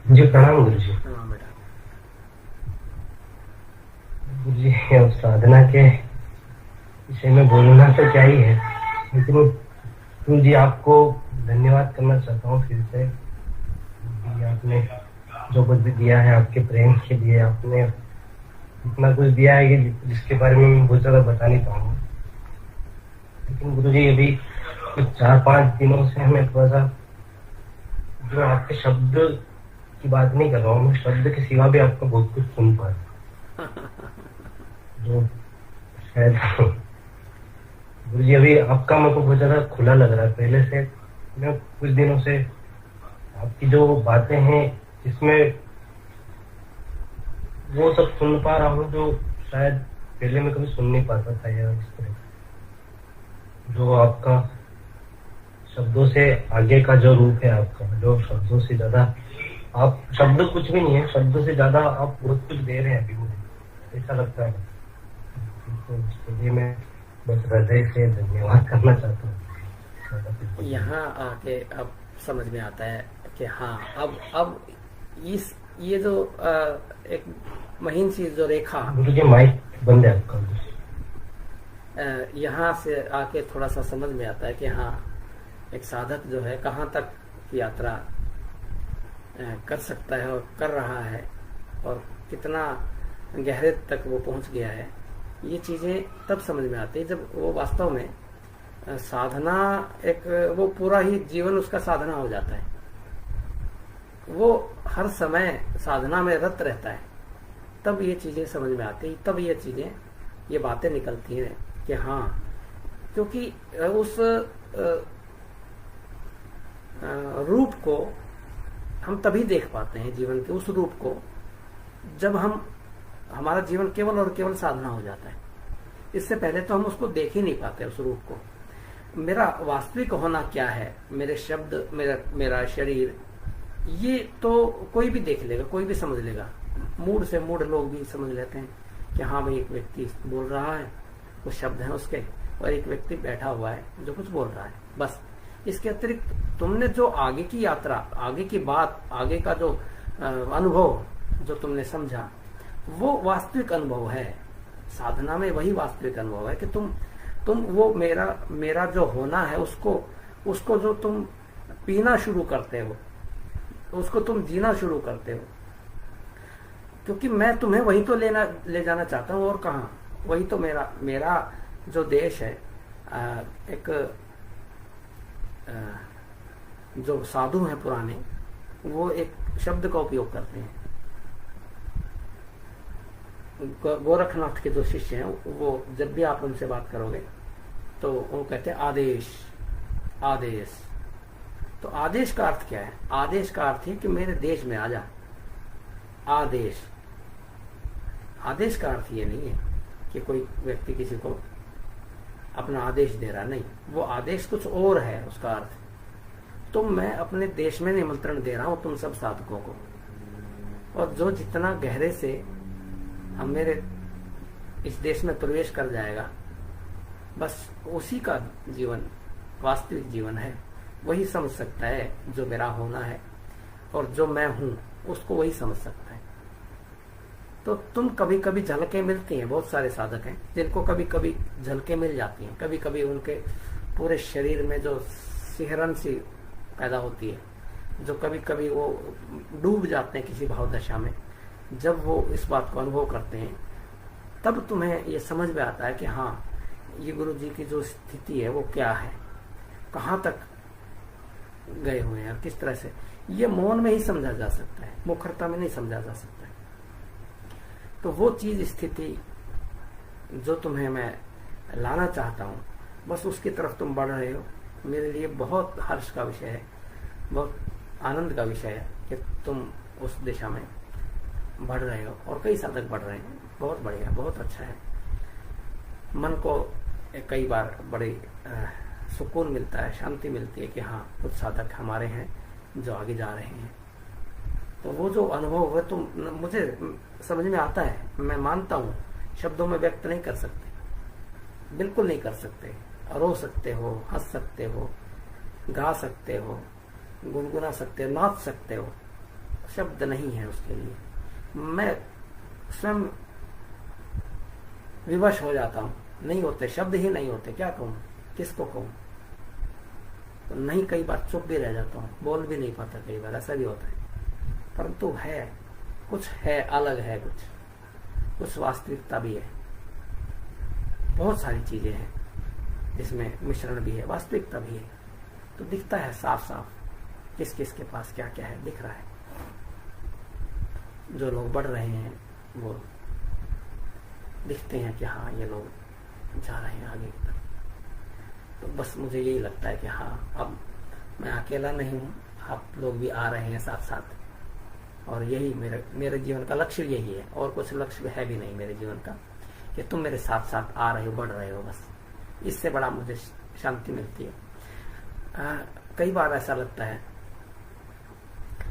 जी प्रणाम गुरु जी। हाँ बेटा। गुरु जी अब साधना के विषय में बोलना तो क्या ही है, लेकिन गुरु जी आपको धन्यवाद करना चाहता हूँ फिर से कि आपने जो कुछ भी दिया है, आपके प्रेम के लिए आपने इतना कुछ दिया है कि जिसके बारे में मैं बहुत ज़्यादा बता नहीं पाऊंगा। लेकिन गुरु जी अभी कुछ 4-5 दिनों से हमें थोड़ा सा, जो आपके शब्द की बात नहीं कर रहा हूँ, मैं शब्द के सिवा भी आपका बहुत कुछ सुन पा रहा हूँ, जो शायद गुरु जी अभी आपका मेरे को बहुत ज्यादा खुला लग रहा है। पहले से मैं कुछ दिनों से आपकी जो बातें हैं जिसमें वो सब सुन पा रहा हूँ, जो शायद पहले मैं कभी सुन नहीं पाता था। या इस तरह जो आपका शब्दों से आगे का जो रूप है आपका, जो शब्दों से ज्यादा, आप शब्द कुछ भी नहीं है, शब्दों से ज्यादा आप बहुत कुछ दे रहे हैं अभी मुझे, ऐसा लगता है। तो उसके लिए मैं बस हृदय से धन्यवाद करना चाहता हूँ। यहाँ आके अब समझ में आता है कि हाँ, अब इस ये जो एक महीन सी जो रेखा, गुरु जी माइक बंद है आपका। यहाँ से आके थोड़ा सा समझ में आता है कि हाँ, एक साधक जो है कहाँ तक की यात्रा कर सकता है और कर रहा है, और कितना गहरे तक वो पहुंच गया है। ये चीजें तब समझ में आती है जब वो वास्तव में साधना, एक वो पूरा ही जीवन उसका साधना हो जाता है। वो हर समय साधना में रत रहता है। तब ये चीजें समझ में आती है, तब ये चीजें, ये बातें निकलती हैं कि हाँ, क्योंकि उस रूप को हम तभी देख पाते हैं, जीवन के उस रूप को, जब हमारा जीवन केवल और केवल साधना हो जाता है। इससे पहले तो हम उसको देख ही नहीं पाते उस रूप को। मेरा वास्तविक होना क्या है, मेरे शब्द, मेरा शरीर, ये तो कोई भी देख लेगा, कोई भी समझ लेगा। मूड से मूड लोग भी समझ लेते हैं कि हाँ भाई, एक व्यक्ति बोल रहा है, कुछ शब्द हैं उसके, और एक व्यक्ति बैठा हुआ है जो कुछ बोल रहा है, बस। इसके अतिरिक्त तुमने जो आगे की यात्रा, आगे की बात, आगे का जो अनुभव जो तुमने समझा, वो वास्तविक अनुभव है। साधना में वही वास्तविक अनुभव है कि तुम वो मेरा जो होना है, उसको जो तुम पीना शुरू करते हो, उसको तुम जीना शुरू करते हो। क्योंकि मैं तुम्हें वही तो ले जाना चाहता हूँ, और कहाँ। वही तो मेरा जो देश है, एक जो साधु हैं पुराने, वो एक शब्द का उपयोग करते हैं। गोरखनाथ के जो शिष्य हैं, वो जब भी आप उनसे बात करोगे तो वो कहते हैं आदेश, आदेश। तो आदेश का अर्थ क्या है? आदेश का अर्थ है कि मेरे देश में आ जा। आदेश, आदेश का अर्थ ये नहीं है कि कोई व्यक्ति किसी को अपना आदेश दे रहा, नहीं। वो आदेश कुछ और है, उसका अर्थ। तो मैं अपने देश में निमंत्रण दे रहा हूं तुम सब साधकों को, और जो जितना गहरे से हम मेरे इस देश में प्रवेश कर जाएगा, बस उसी का जीवन वास्तविक जीवन है। वही समझ सकता है जो मेरा होना है, और जो मैं हूं उसको वही समझ सकता है। तो तुम कभी कभी झलकें मिलती हैं, बहुत सारे साधक हैं जिनको कभी कभी झलकें मिल जाती हैं। कभी कभी उनके पूरे शरीर में जो सिहरन सी पैदा होती है, जो कभी कभी वो डूब जाते हैं किसी भाव दशा में। जब वो इस बात को अनुभव करते हैं, तब तुम्हें ये समझ में आता है कि हाँ, ये गुरु जी की जो स्थिति है वो क्या है, कहाँ तक गए हुए हैं, और किस तरह से। ये मौन में ही समझा जा सकता है, मुखरता में नहीं समझा जा सकता है। तो वो चीज, स्थिति जो तुम्हें मैं लाना चाहता हूँ, बस उसकी तरफ तुम बढ़ रहे हो। मेरे लिए बहुत हर्ष का विषय है, बहुत आनंद का विषय है कि तुम उस दिशा में बढ़ रहे हो, और कई साधक बढ़ रहे हैं। बहुत बढ़िया, बहुत अच्छा है। मन को कई बार बड़ी सुकून मिलता है, शांति मिलती है कि हाँ, कुछ साधक हमारे हैं जो आगे जा रहे हैं। तो वो जो अनुभव है, तो मुझे समझ में आता है, मैं मानता हूँ। शब्दों में व्यक्त नहीं कर सकते, बिल्कुल नहीं कर सकते। रो सकते हो, हंस सकते हो, गा सकते हो, गुनगुना सकते हो, नाच सकते हो, शब्द नहीं है उसके लिए। मैं स्वयं विवश हो जाता हूँ, नहीं होते शब्द ही नहीं होते, क्या कहूँ, किसको कहूँ। तो नहीं, कई बार चुप भी रह जाता हूँ, बोल भी नहीं पाता, कई बार ऐसा भी होता है। परंतु है, कुछ है, अलग है, कुछ वास्तविकता भी है। बहुत सारी चीजें हैं जिसमें मिश्रण भी है, वास्तविकता भी है। तो दिखता है साफ साफ किस किस के पास क्या क्या है, दिख रहा है। जो लोग बढ़ रहे हैं वो दिखते हैं कि हाँ ये लोग जा रहे हैं आगे की तरफ। तो बस मुझे यही लगता है कि हाँ, अब मैं अकेला नहीं हूँ, आप लोग भी आ रहे हैं साथ साथ। और यही मेरे जीवन का लक्ष्य यही है, और कुछ लक्ष्य है भी नहीं मेरे जीवन का, कि तुम मेरे साथ साथ आ रहे हो, बढ़ रहे हो। बस इससे बड़ा मुझे शांति मिलती है। कई बार ऐसा लगता है,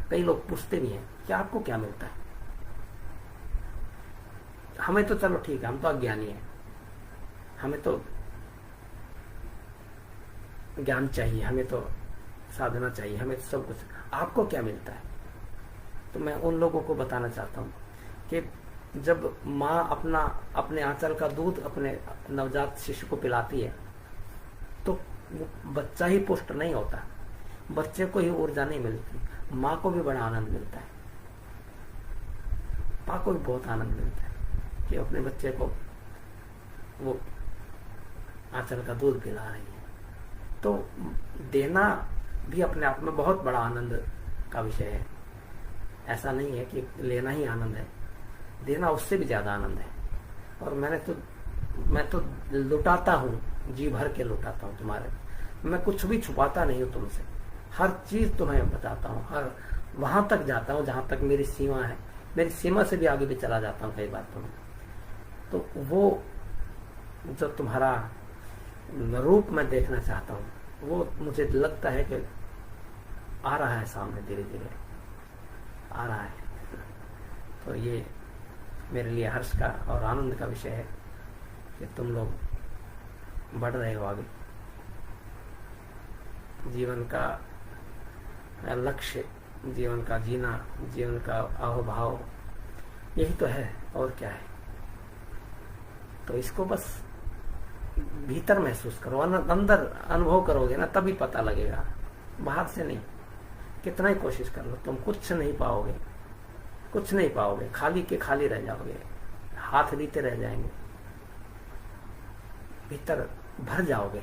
कई लोग पूछते भी हैं कि आपको क्या मिलता है। हमें तो चलो ठीक है, हम तो अज्ञानी हैं, हमें तो ज्ञान चाहिए, हमें तो साधना चाहिए, हमें तो सब कुछ। आपको क्या मिलता है? तो मैं उन लोगों को बताना चाहता हूँ कि जब माँ अपने आंचल का दूध अपने नवजात शिशु को पिलाती है, तो बच्चा ही पुष्ट नहीं होता, बच्चे को ही ऊर्जा नहीं मिलती, माँ को भी बड़ा आनंद मिलता है। माँ को भी बहुत आनंद मिलता है कि अपने बच्चे को वो आंचल का दूध पिला रही है। तो देना भी अपने आप में बहुत बड़ा आनंद का विषय है। ऐसा नहीं है कि लेना ही आनंद है, देना उससे भी ज्यादा आनंद है। और मैं तो लुटाता हूँ, जी भर के लुटाता हूँ तुम्हारे। मैं कुछ भी छुपाता नहीं हूँ तुमसे, हर चीज तुम्हें बताता हूँ, हर वहां तक जाता हूँ जहां तक मेरी सीमा है, मेरी सीमा से भी आगे भी चला जाता हूँ कई बार तुम्हें। तो वो जो तुम्हारा रूप मैं देखना चाहता हूँ, वो मुझे लगता है कि आ रहा है सामने, धीरे धीरे आ रहा है। तो ये मेरे लिए हर्ष का और आनंद का विषय है कि तुम लोग बढ़ रहे हो आगे। जीवन का लक्ष्य, जीवन का जीना, जीवन का अहोभाव यही तो है, और क्या है। तो इसको बस भीतर महसूस करो, अंदर अनुभव करोगे ना, तभी पता लगेगा, बाहर से नहीं। कितना ही कोशिश कर लो, तुम कुछ नहीं पाओगे, कुछ नहीं पाओगे, खाली के खाली रह जाओगे, हाथ बीते रह जाएंगे। भीतर भर जाओगे,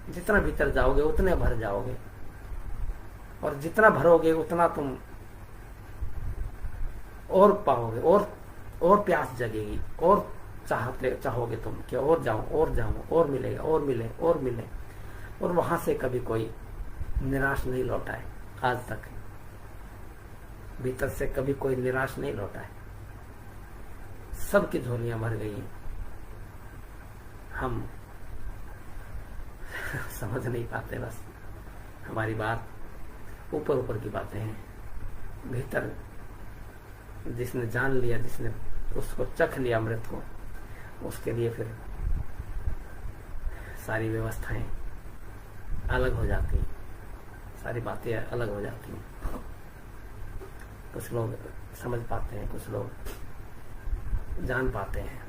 जितना भीतर जाओगे उतने भर जाओगे, और जितना भरोगे उतना तुम और पाओगे, और प्यास जगेगी, और चाहोगे तुम कि और जाऊं, और मिलेगा, और मिले, और मिले। और वहां से कभी कोई निराश नहीं लौटा है आज तक, भीतर से कभी कोई निराश नहीं लौटा है। सबकी झोलियां भर गई, हम समझ नहीं पाते। बस हमारी बात ऊपर ऊपर की बातें हैं, भीतर जिसने जान लिया, जिसने उसको चख लिया अमृत को, उसके लिए फिर सारी व्यवस्थाएं अलग हो जाती, सारी बातें अलग हो जाती हैं। कुछ लोग समझ पाते हैं, कुछ लोग जान पाते हैं,